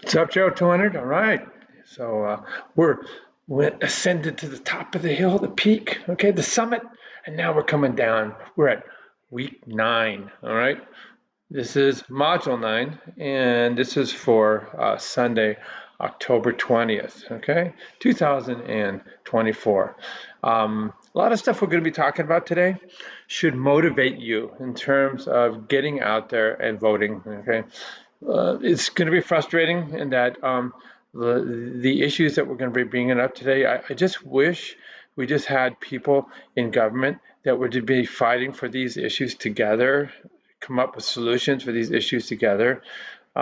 What's up, Joe 200? All right. So we're we ascended to the top of the hill, the peak, okay, the summit, and now we're coming down. We're at week 9. All right. This is module 9, and this is for Sunday, October 20th, okay, 2024. A lot of stuff we're going to be talking about today should motivate you in terms of getting out there and voting, okay? It's going to be frustrating in that the issues that we're going to be bringing up today, I just wish we just had people in government that would be fighting for these issues together, come up with solutions for these issues together.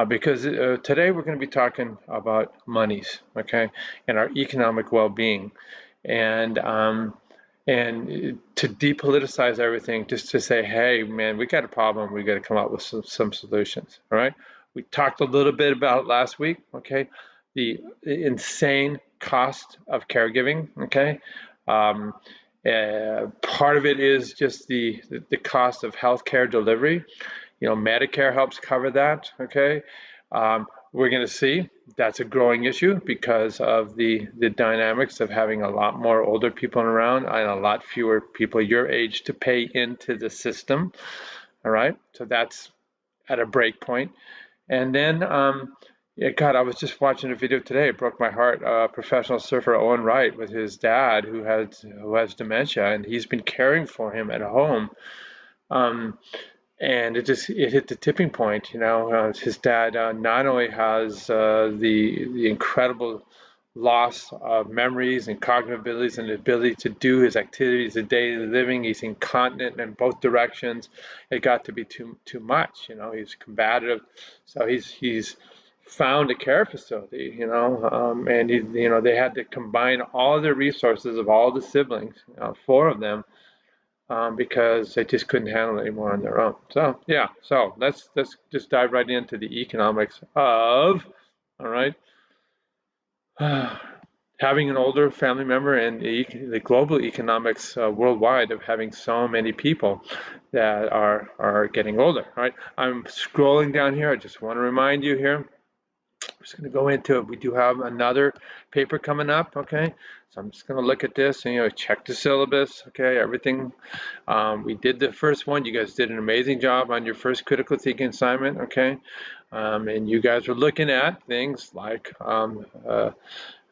Because today we're going to be talking about monies, okay, and our economic well-being, and to depoliticize everything, just to say, hey, man, we got a problem. We got to come up with some solutions. All right. We talked a little bit about it last week. Okay, the insane cost of caregiving. Okay. Part of it is just the cost of healthcare delivery. You know, Medicare helps cover that. Okay, we're going to see that's a growing issue because of the dynamics of having a lot more older people around and a lot fewer people your age to pay into the system. All right, so that's at a break point. And then, yeah, God, I was just watching a video today. It broke my heart. Professional surfer Owen Wright with his dad, who has dementia, and he's been caring for him at home. Um, and it hit the tipping point. You know, his dad not only has the incredible loss of memories and cognitive abilities and the ability to do his activities of daily living. He's incontinent in both directions. It got to be too much. You know, he's combative, so he's found a care facility. You know, and they had to combine all their resources of all the siblings, 4 of them, because they just couldn't handle it anymore on their own. So yeah, so let's just dive right into the economics of, all right, having an older family member and the global economics worldwide of having so many people that are getting older. All right, I'm scrolling down here. I just want to remind you here. I'm just going to go into it. We do have another paper coming up, okay? So I'm just going to look at this and, check the syllabus, okay? Everything. We did the first one. You guys did an amazing job on your first critical thinking assignment, okay? And you guys were looking at things like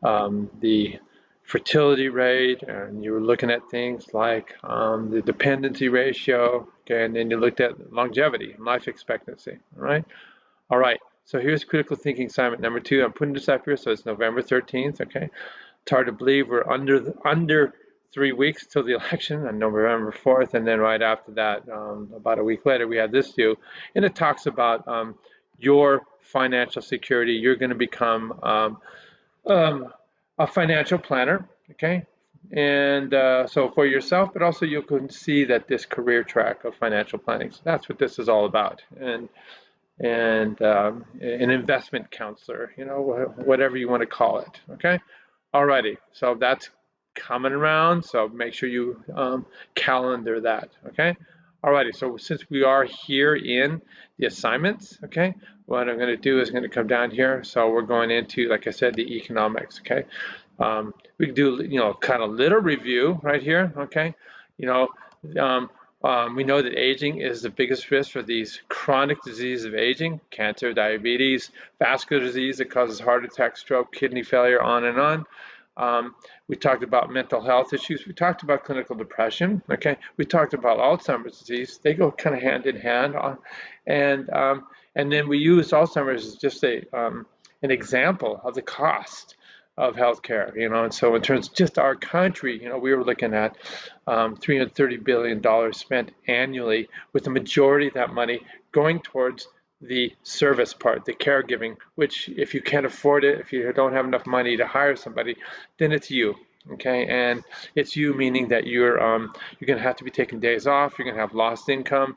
the fertility rate, and you were looking at things like the dependency ratio, okay? And then you looked at longevity and life expectancy, all right? All right, so here's critical thinking assignment number 2. I'm putting this up here, so it's November 13th, okay? It's hard to believe we're under 3 weeks till the election on November 4th, and then right after that, about a week later, we had this due, and it talks about your financial security. You're going to become a financial planner, okay? And so for yourself, but also you can see that this career track of financial planning. So that's what this is all about. And an investment counselor, whatever you want to call it, okay? Alrighty, so that's coming around, so make sure you calendar that, okay? Alrighty, so since we are here in the assignments, okay, what I'm going to do is going to come down here. So we're going into, like I said, the economics, okay? We can do, kind of little review right here, okay? We know that aging is the biggest risk for these chronic diseases of aging: cancer, diabetes, vascular disease that causes heart attack, stroke, kidney failure, on and on. We talked about mental health issues. We talked about clinical depression. Okay, we talked about Alzheimer's disease. They go kind of hand in hand. And then we use Alzheimer's as just an example of the cost of healthcare. And so in terms of just our country, we were looking at $330 billion spent annually, with the majority of that money going towards the service part, the caregiving, which if you can't afford it, if you don't have enough money to hire somebody, then it's you. Okay, and it's you meaning that you're going to have to be taking days off. You're going to have lost income.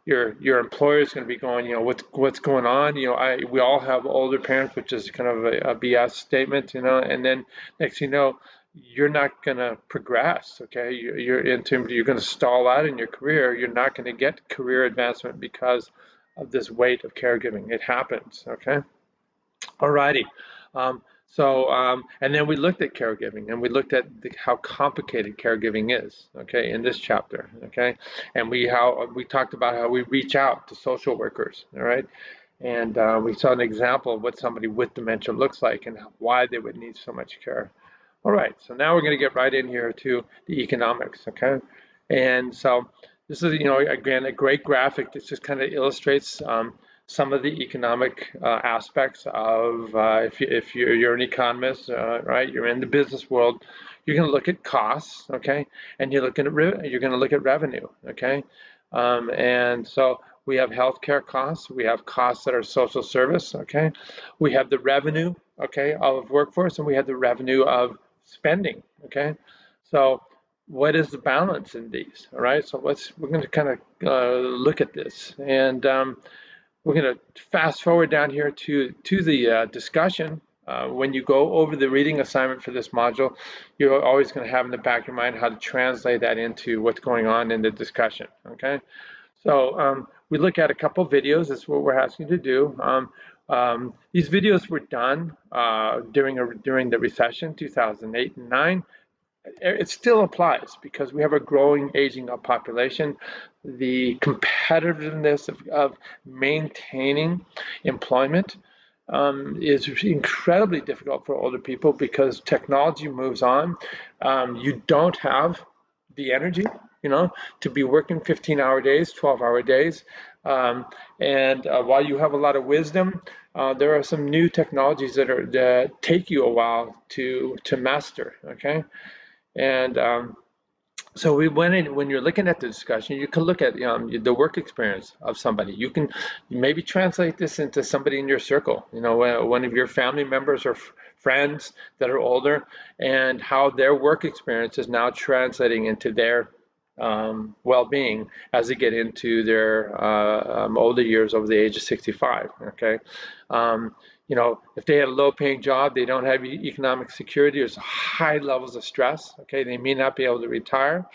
Your employer is going to be going, what's going on? We all have older parents, which is kind of a BS statement, and then next thing you know, you're not going to progress. Okay, you're going to stall out in your career. You're not going to get career advancement because of this weight of caregiving. It happens. Okay. Alrighty. And then we looked at caregiving, and we looked at how complicated caregiving is, okay, in this chapter, okay, and we talked about how we reach out to social workers, all right, and we saw an example of what somebody with dementia looks like and why they would need so much care. All right, so now we're going to get right in here to the economics, okay, and so this is, again, a great graphic that just kind of illustrates some of the economic aspects of if you're an economist, right? You're in the business world. You're going to look at costs, okay, and you're going to look at revenue, okay, and so we have healthcare costs. We have costs that are social service, okay. We have the revenue, okay, of workforce, and we have the revenue of spending, okay. So what is the balance in these? All right. So we're going to kind of look at this, and we're going to fast forward down here to the discussion. When you go over the reading assignment for this module, you're always going to have in the back of your mind how to translate that into what's going on in the discussion. Okay, so we look at a couple videos. That's what we're asking you to do. These videos were done during the recession, 2008 and 9. It still applies because we have a growing, aging up population. The competitiveness of maintaining employment is incredibly difficult for older people because technology moves on. You don't have the energy, to be working 15-hour days, 12-hour days. And while you have a lot of wisdom, there are some new technologies that take you a while to master. Okay. And so we went in, when you're looking at the discussion, you can look at the work experience of somebody. You can maybe translate this into somebody in your circle, one of your family members or friends that are older, and how their work experience is now translating into their well-being as they get into their older years over the age of 65. Okay. If they had a low-paying job, they don't have economic security, there's high levels of stress. Okay, they may not be able to retire.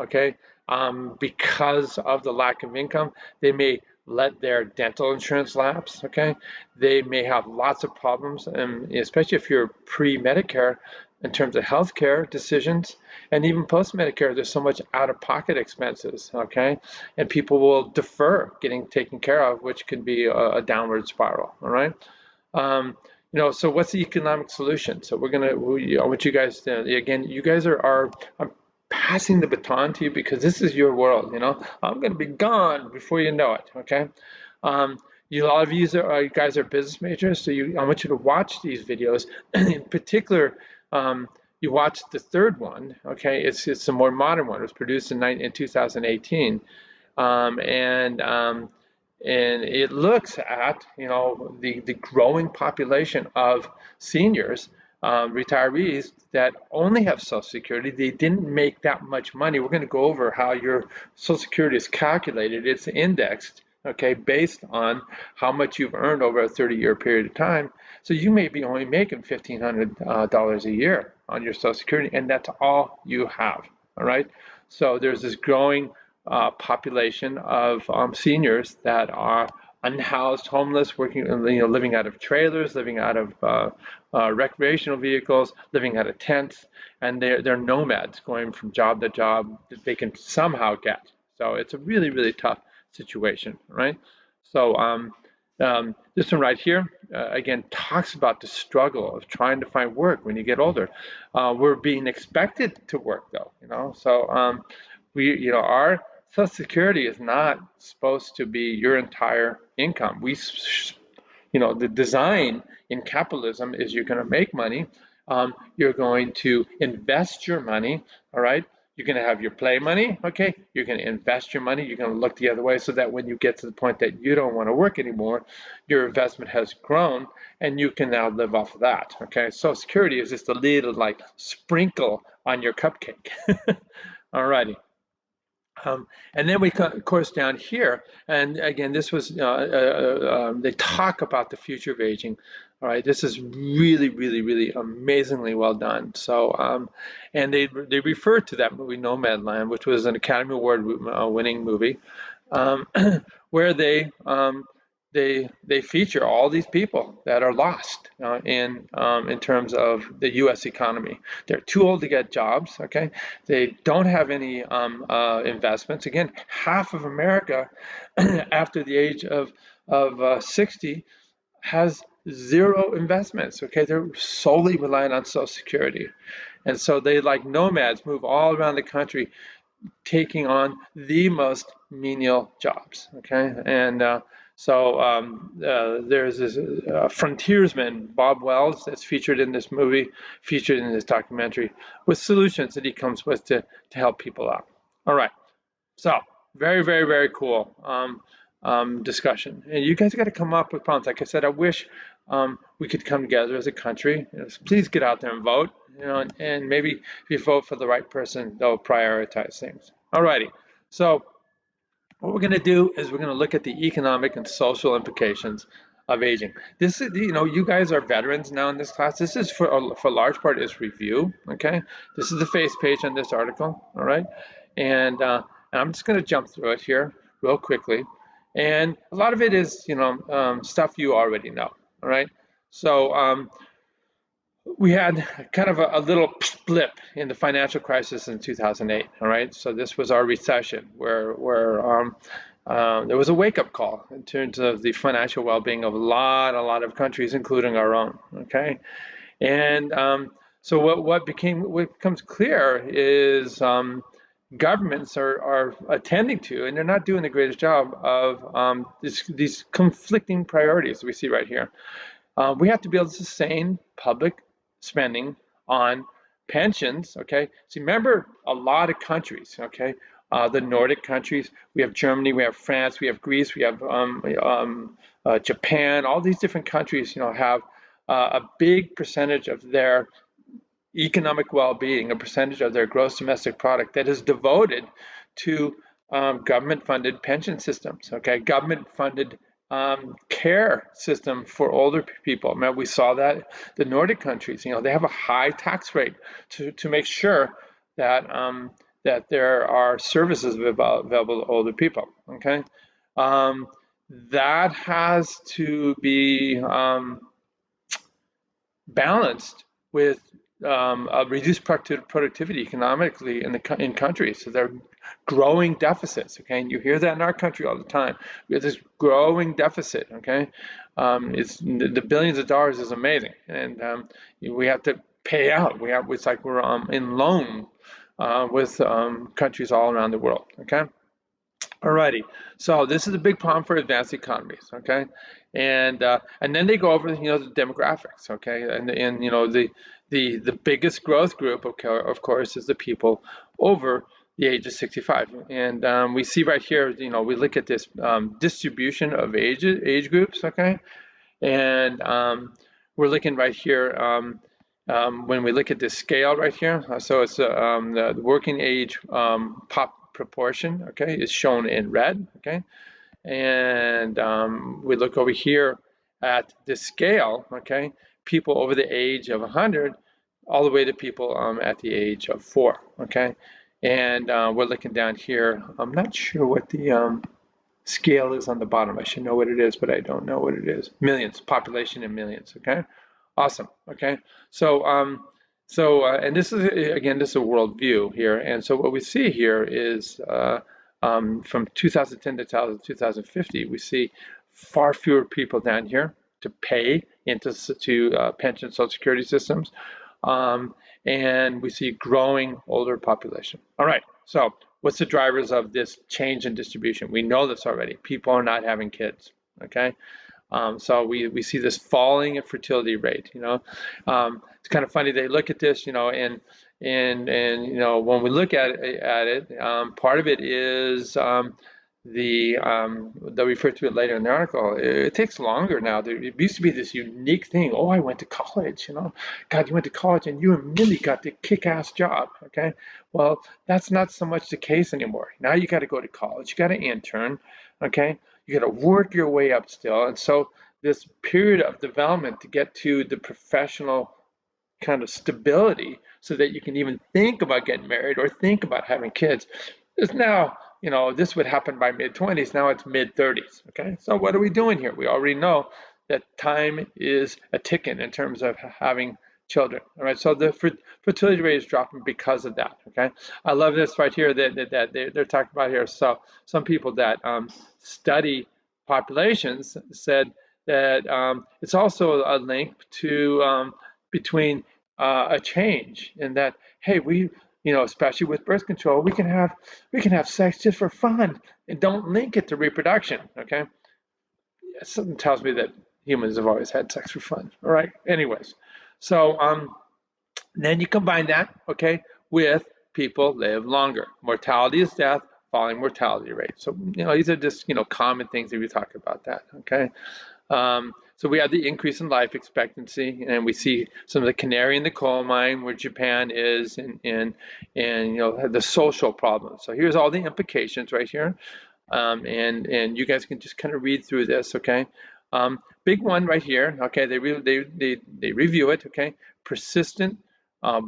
Okay, because of the lack of income, they may let their dental insurance lapse. Okay, they may have lots of problems, and especially if you're pre-Medicare, in terms of healthcare decisions, and even post-Medicare, there's so much out-of-pocket expenses. Okay, and people will defer getting taken care of, which can be a downward spiral. All right. So what's the economic solution? So I want you guys to, again, you guys I'm passing the baton to you because this is your world, I'm going to be gone before you know it, okay? A lot of you guys are business majors, so I want you to watch these videos. In particular, you watch the third one, okay? It's a more modern one. It was produced in 2018. And it looks at the growing population of seniors, retirees that only have Social Security. They didn't make that much money. We're going to go over how your Social Security is calculated. It's indexed, okay, based on how much you've earned over a 30-year period of time. So you may be only making $1,500 a year on your Social Security, and that's all you have. All right. So there's this growing population of seniors that are unhoused, homeless, working, living out of trailers, living out of recreational vehicles, living out of tents, and they're nomads going from job to job that they can somehow get. So it's a really, really tough situation, right? So this one right here, again, talks about the struggle of trying to find work when you get older. We're being expected to work though, so our Social Security is not supposed to be your entire income. The design in capitalism is you're going to make money, you're going to invest your money, all right? You're going to have your play money, okay? You're going to invest your money. You're going to look the other way so that when you get to the point that you don't want to work anymore, your investment has grown and you can now live off of that, okay? Social Security is just a little like sprinkle on your cupcake. All righty. And then we, of course, down here, and again, this was, they talk about the future of aging. All right, this is really, really, really amazingly well done. So, and they refer to that movie Nomadland, which was an Academy Award winning movie, where they they feature all these people that are lost in terms of the U.S. economy. They're too old to get jobs. Okay, they don't have any investments. Again, half of America after the age of 60 has zero investments. Okay, they're solely reliant on Social Security, and so they, like nomads, move all around the country taking on the most menial jobs. Okay, and there's this frontiersman, Bob Wells, that's featured in this movie, featured in this documentary, with solutions that he comes with to help people out. All right, so very, very, very cool discussion. And you guys got to come up with problems. Like I said, I wish we could come together as a country. Please get out there and vote. And maybe if you vote for the right person, they'll prioritize things. Alrighty. So what we're going to do is we're going to look at the economic and social implications of aging. This is, you guys are veterans now in this class. This is for a large part is review. Okay. This is the face page on this article. All right. And I'm just going to jump through it here real quickly. And a lot of it is, stuff you already know. All right. So we had kind of a little blip in the financial crisis in 2008. All right, so this was our recession where there was a wake-up call in terms of the financial well-being of a lot of countries, including our own. Okay, and so what becomes clear is governments are attending to, and they're not doing the greatest job of these conflicting priorities we see right here. We have to be able to sustain public spending on pensions. Okay, so remember, a lot of countries. Okay, the Nordic countries. We have Germany. We have France. We have Greece. We have Japan. All these different countries, have a big percentage of their economic well-being, a percentage of their gross domestic product that is devoted to government-funded pension systems. Okay, government-funded care system for older people. Remember, we saw that the Nordic countries, they have a high tax rate to make sure that that there are services available to older people. Okay, that has to be balanced with a reduced productivity economically in countries. So they're growing deficits. Okay, and you hear that in our country all the time. We have this growing deficit. Okay, it's the billions of dollars is amazing, and we have to pay out. It's like we're in loan with countries all around the world. Okay. Alrighty, so this is a big problem for advanced economies, okay, and then they go over, the demographics, okay, and the biggest growth group, of course, is the people over the age of 65, and we see right here, we look at this distribution of age groups, okay, and we're looking right here. When we look at this scale right here, so it's the working age proportion, okay, is shown in red, okay, and we look over here at the scale, okay, people over the age of 100, all the way to people at the age of 4, okay, and we're looking down here. I'm not sure what the scale is on the bottom. I should know what it is, but I don't know what it is. Millions, population in millions, okay, awesome, okay, so and this is, again, this is a world view here. And so what we see here is from 2010 to 2050, we see far fewer people down here to pay into pension Social Security systems. And we see growing older population. All right, so what's the drivers of this change in distribution? We know this already. People are not having kids, okay? So we see this falling fertility rate. It's kind of funny. They look at this, and when we look at it, part of it is they'll refer to it later in the article. It takes longer now. It used to be this unique thing. Oh, I went to college. God, you went to college and you immediately got the kick-ass job. Okay, well, that's not so much the case anymore. Now you got to go to college. You got to intern. Okay. You got to work your way up still. And so this period of development to get to the professional kind of stability so that you can even think about getting married or think about having kids is now, you know, this would happen by mid-20s. Now it's mid-30s. Okay, so what are we doing here? We already know that time is a ticking in terms of having children. All right, so the fertility rate is dropping because of that. Okay, I love this right here that they're talking about here. So some people that study populations said that it's also a link to between a change in that, hey, we, you know, especially with birth control, we can have sex just for fun and don't link it to reproduction. Okay, something tells me that humans have always had sex for fun. All right, anyways, so then you combine that, okay, with people live longer. Mortality is death, falling mortality rate. So, you know, these are just, you know, common things that we talk about that, okay? So we have the increase in life expectancy, and we see some of the canary in the coal mine where Japan is, and you know, the social problems. So here's all the implications right here, and you guys can just kind of read through this, okay? Big one right here, okay? They review it, okay? Persistent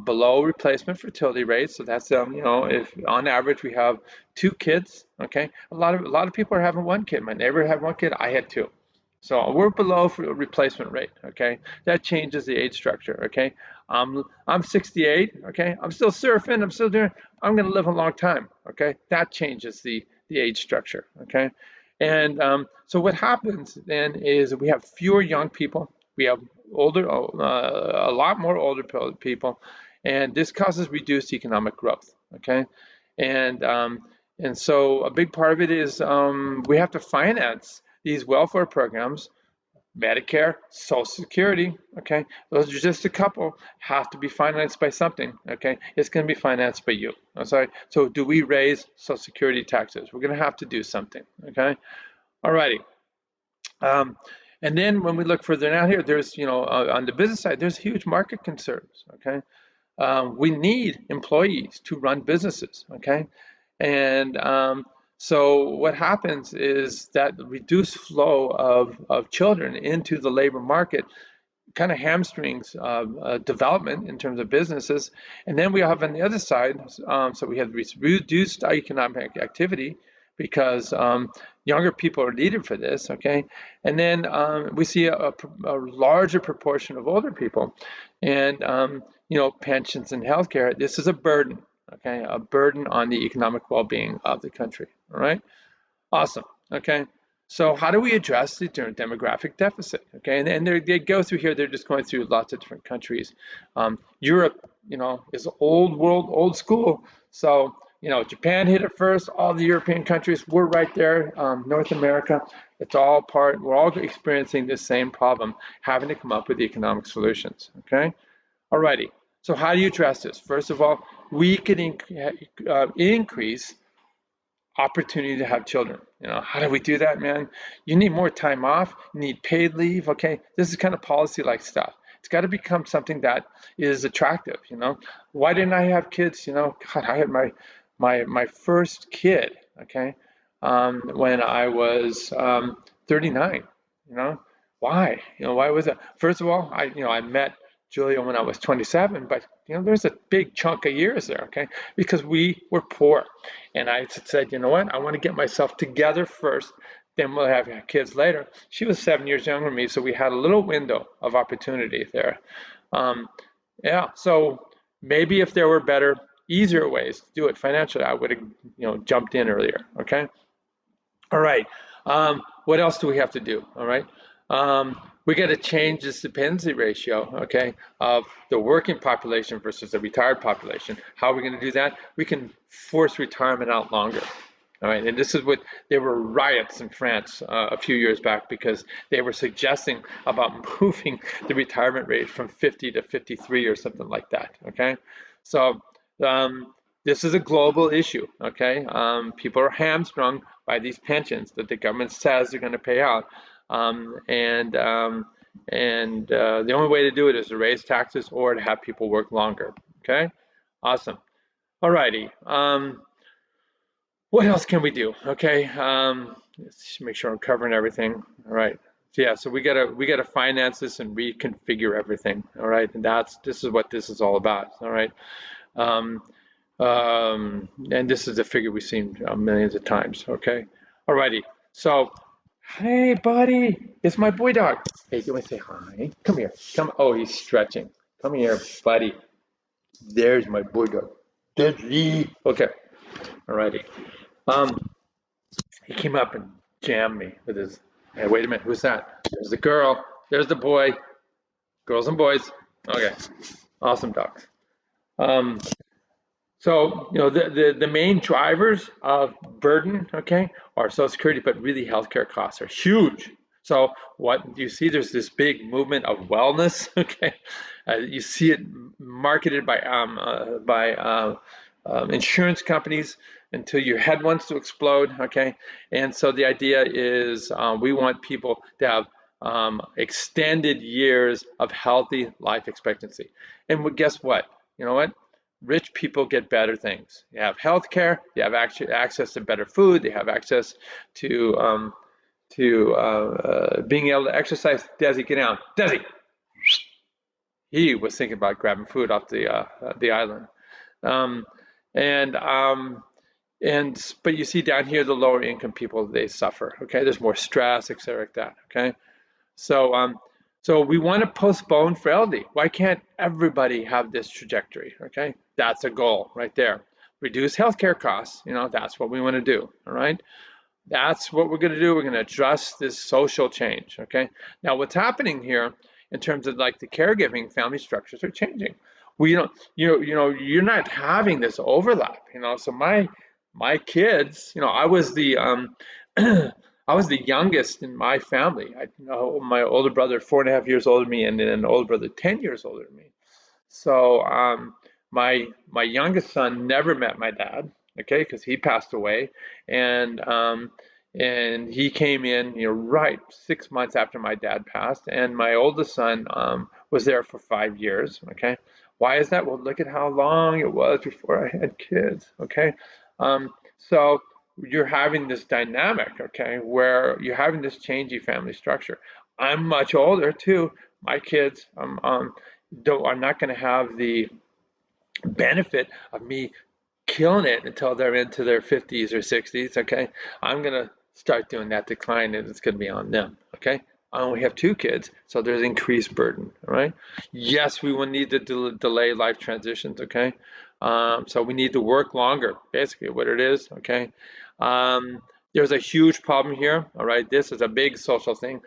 below replacement fertility rates. So that's you know, if on average we have 2 kids, okay? A lot of people are having 1 kid. My neighbor had 1 kid. I had 2. So we're below replacement rate, okay? That changes the age structure, okay? I'm 68, okay? I'm still surfing, I'm still doing, I'm gonna live a long time, okay? That changes the age structure, okay? And so what happens then is we have fewer young people, we have a lot more older people, and this causes reduced economic growth, okay? And um, and so a big part of it is we have to finance these welfare programs, Medicare, Social Security, okay? Those are just a couple, have to be financed by something, okay? It's gonna be financed by you, I'm sorry. So do we raise Social Security taxes? We're gonna have to do something, okay? Alrighty. Um, and then when we look further down here, there's, you know, on the business side, there's huge market concerns, okay? We need employees to run businesses, okay? And so what happens is that the reduced flow of children into the labor market kind of hamstrings development in terms of businesses. And then we have on the other side, so we have reduced economic activity because younger people are needed for this, okay? And then we see a larger proportion of older people. And, you know, pensions and healthcare, this is a burden, okay? A burden on the economic well-being of the country, all right? Awesome, okay? So how do we address the demographic deficit? Okay, and they go through here. They're just going through lots of different countries. Europe, you know, is old world, old school. So you know, Japan hit it first. All the European countries, we're right there. North America, it's all part. We're all experiencing this same problem, having to come up with economic solutions. Okay, alrighty. So how do you address this? First of all, we can increase opportunity to have children. You know, how do we do that, man? You need more time off, you need paid leave, okay? This is kind of policy like stuff. It's got to become something that is attractive, you know? Why didn't I have kids? You know, God, I had my first kid, okay, when I was 39, you know? Why? You know, why was that? First of all, I met Julia when I was 27, but you know, there's a big chunk of years there, okay? Because we were poor. And I said, you know what? I want to get myself together first, then we'll have kids later. She was 7 years younger than me, so we had a little window of opportunity there. Um, yeah, so maybe if there were better, easier ways to do it financially, I would have, you know, jumped in earlier, okay? All right. What else do we have to do? All right. We got to change this dependency ratio, okay, of the working population versus the retired population. How are we going to do that? We can force retirement out longer. All right, and this is what there were riots in France a few years back because they were suggesting about moving the retirement rate from 50 to 53 or something like that. Okay, so this is a global issue. Okay, people are hamstrung by these pensions that the government says they're going to pay out, and the only way to do it is to raise taxes or to have people work longer. Okay, awesome. All righty. What else can we do? Okay, let's make sure I'm covering everything. All right. So yeah, so we gotta finance this and reconfigure everything. All right, and this is what this is all about. All right. Um, And this is a figure we've seen millions of times, okay? Alrighty, so, hey buddy, it's my boy dog. Hey, you wanna say hi? Come here, come, oh, he's stretching. Come here, buddy. There's my boy dog. Dudley. Okay, alrighty. Um, he came up and jammed me with his, hey, wait a minute, who's that? There's the girl, there's the boy, girls and boys. Okay, awesome dogs. Um, So, the main drivers of burden, okay, are Social Security, but really healthcare costs are huge. So what you see, there's this big movement of wellness, okay. You see it marketed by insurance companies until your head wants to explode, okay. And so the idea is we want people to have extended years of healthy life expectancy. And guess what? You know what? Rich people get better things. You have health care, you have access to better food, they have access to being able to exercise. Desi, get down. Desi! He was thinking about grabbing food off the island. Um, and but you see down here the lower income people, they suffer. Okay, there's more stress, et cetera, like that. Okay, so we want to postpone frailty. Why can't everybody have this trajectory? Okay, that's a goal right there. Reduce healthcare costs. That's what we want to do. All right, that's what we're going to do. We're going to address this social change. Okay, now what's happening here in terms of like the caregiving, family structures are changing. We don't, you're not having this overlap. So my kids, I was the I was the youngest in my family. My older brother, 4.5 years older than me, and then an older brother, 10 years older than me. So my youngest son never met my dad, okay, because he passed away, and he came in, right 6 months after my dad passed, and my oldest son was there for 5 years, okay. Why is that? Well, look at how long it was before I had kids, okay. So you're having this dynamic, okay, where you're having this changing family structure. I'm much older too. My kids, are not going to have the benefit of me killing it until they're into their 50s or 60s. Okay, I'm going to start doing that decline, and it's going to be on them. Okay, I only have 2 kids, so there's increased burden. All right. Yes, we will need to delay life transitions. Okay, so we need to work longer. Basically, what it is. Okay. Um, there's a huge problem here. All right, this is a big social thing.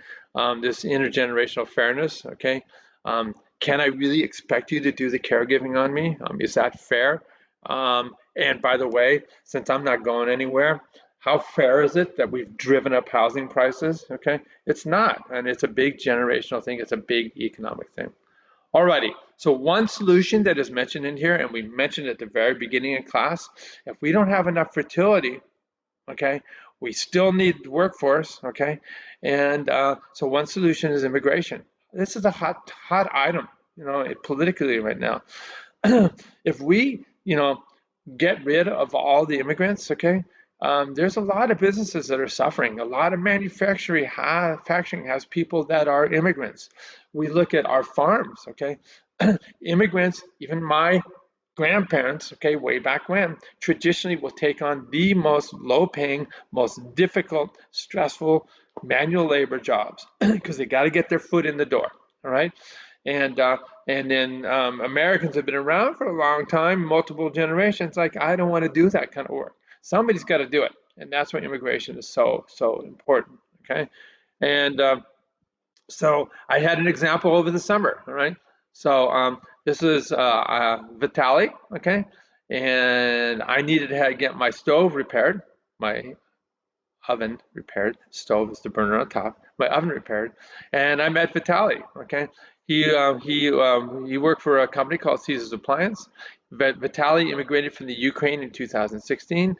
This intergenerational fairness. Okay. Can I really expect you to do the caregiving on me? Is that fair? And by the way, since I'm not going anywhere, how fair is it that we've driven up housing prices? Okay, it's not, and it's a big generational thing. It's a big economic thing. Alrighty, so one solution that is mentioned in here, and we mentioned at the very beginning of class, if we don't have enough fertility, okay, we still need the workforce, okay, and so one solution is immigration. This is a hot item, politically right now. If we, get rid of all the immigrants, okay, there's a lot of businesses that are suffering. A lot of manufacturing has people that are immigrants. We look at our farms, okay, immigrants, even my grandparents, okay, way back when, traditionally will take on the most low-paying, most difficult, stressful manual labor jobs because they got to get their foot in the door, all right? And then Americans have been around for a long time, multiple generations. Like, I don't want to do that kind of work. Somebody's got to do it, and that's why immigration is so important. Okay, and so I had an example over the summer. All right, so this is Vitaly. Okay, and I needed to get my stove repaired, my oven repaired. Stove is the burner on top. My oven repaired, and I met Vitaly. Okay, he worked for a company called Caesar's Appliance. Vitaly immigrated from the Ukraine in 2016.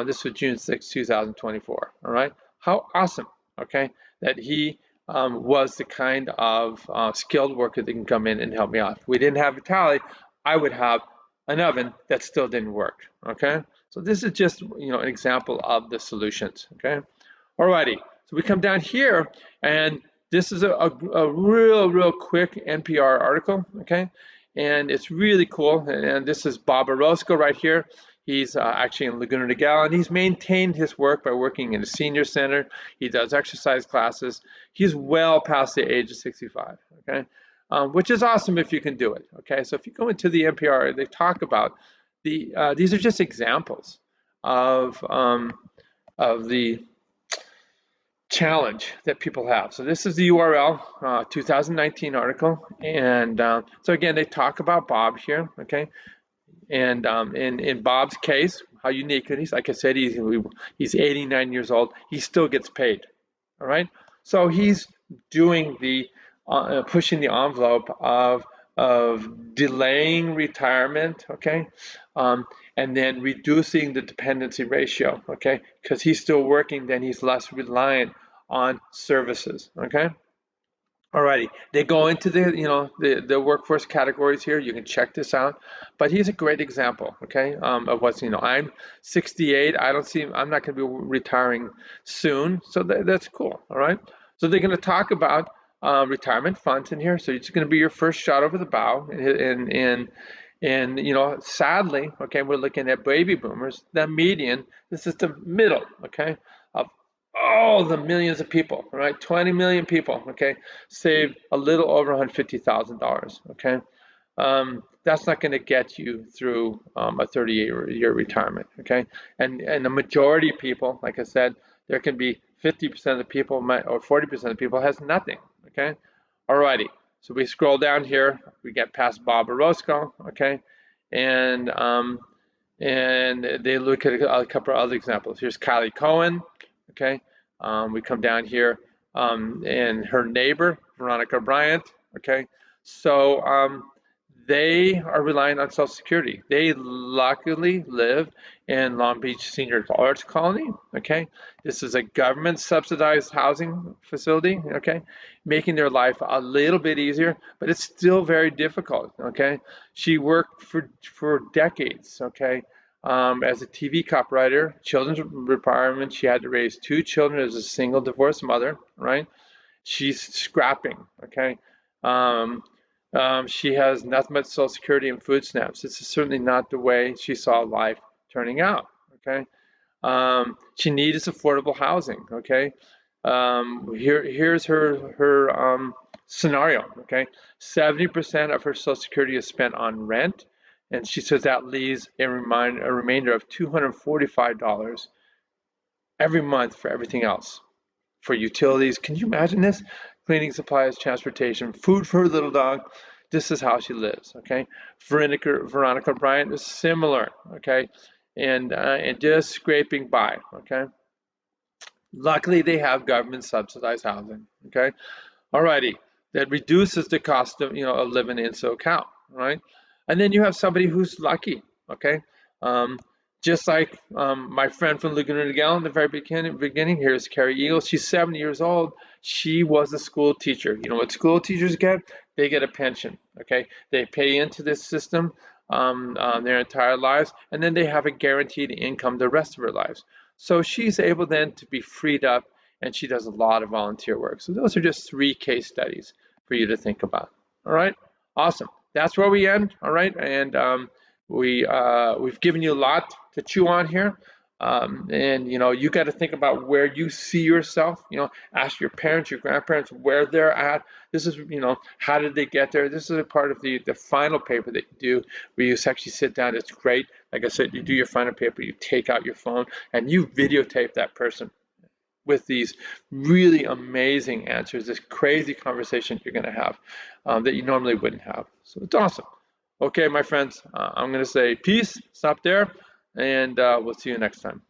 This was June 6, 2024. All right, how awesome. Okay, that he was the kind of skilled worker that can come in and help me out. If we didn't have Vitaly, I would have an oven that still didn't work. Okay. So this is just, an example of the solutions, okay? Alrighty, so we come down here, and this is a real quick NPR article, okay? and it's really cool. And this is Bob Orozco right here. He's actually in Laguna Niguel, and he's maintained his work by working in a senior center. He does exercise classes. He's well past the age of 65, okay? Which is awesome if you can do it, okay? So if you go into the NPR, they talk about these are just examples of the challenge that people have. So this is the URL, 2019 article, and so again, they talk about Bob here, okay? And in Bob's case, how unique it is, like I said, he's 89 years old. He still gets paid, all right? So he's doing the pushing the envelope of delaying retirement, okay, and then reducing the dependency ratio, okay, because he's still working, then he's less reliant on services, okay. Alrighty, they go into the workforce categories here. You can check this out, but here's a great example, okay, of what's I'm 68. I'm not going to be retiring soon, so that's cool. All right, so they're going to talk about retirement funds in here. So it's going to be your first shot over the bow, and sadly, okay, we're looking at baby boomers. The median, this is the middle, okay, of all the millions of people, right? 20 million people, okay, saved a little over $150,000, okay? That's not going to get you through a 38-year retirement, okay? And the majority of people, like I said, there can be 50% of the people or 40% of the people has nothing, okay? Alrighty, so we scroll down here, we get past Bob Orozco, okay? And they look at a couple of other examples. Here's Kylie Cohen, okay? We come down here, and her neighbor, Veronica Bryant, okay? So they are relying on Social Security. They luckily live in Long Beach Senior Arts Colony, okay? This is a government subsidized housing facility, okay? Making their life a little bit easier, but it's still very difficult, okay? She worked for decades, okay? As a TV copywriter, children's requirements, she had to raise 2 children as a single divorced mother, right? She's scrapping, okay? She has nothing but Social Security and food stamps. This is certainly not the way she saw life turning out, okay? She needs affordable housing, okay? Here's her scenario, okay? 70% of her Social Security is spent on rent, and she says that leaves a remainder of $245 every month for everything else. For utilities, can you imagine this? Cleaning supplies, transportation, food for her little dog. This is how she lives, okay? Veronica Bryant is similar, okay? And just scraping by, okay? Luckily, they have government subsidized housing, okay? Alrighty, that reduces the cost of living in SoCal, right? And then you have somebody who's lucky, okay? Just like my friend from Laguna Niguel in the very beginning, here's Carrie Eagle. She's 70 years old. She was a school teacher. You know what school teachers get? They get a pension, okay? They pay into this system their entire lives, and then they have a guaranteed income the rest of their lives. So she's able then to be freed up, and she does a lot of volunteer work. So those are just 3 case studies for you to think about. All right, awesome. That's where we end. All right, and we've given you a lot to chew on here. And you got to think about where you see yourself. Ask your parents, your grandparents where they're at. This is, how did they get there? This is a part of the final paper that you do, where you actually sit down. It's great. Like I said, you do your final paper, you take out your phone, and you videotape that person with these really amazing answers, this crazy conversation you're going to have that you normally wouldn't have. So it's awesome. Okay, my friends, I'm going to say peace, stop there, and we'll see you next time.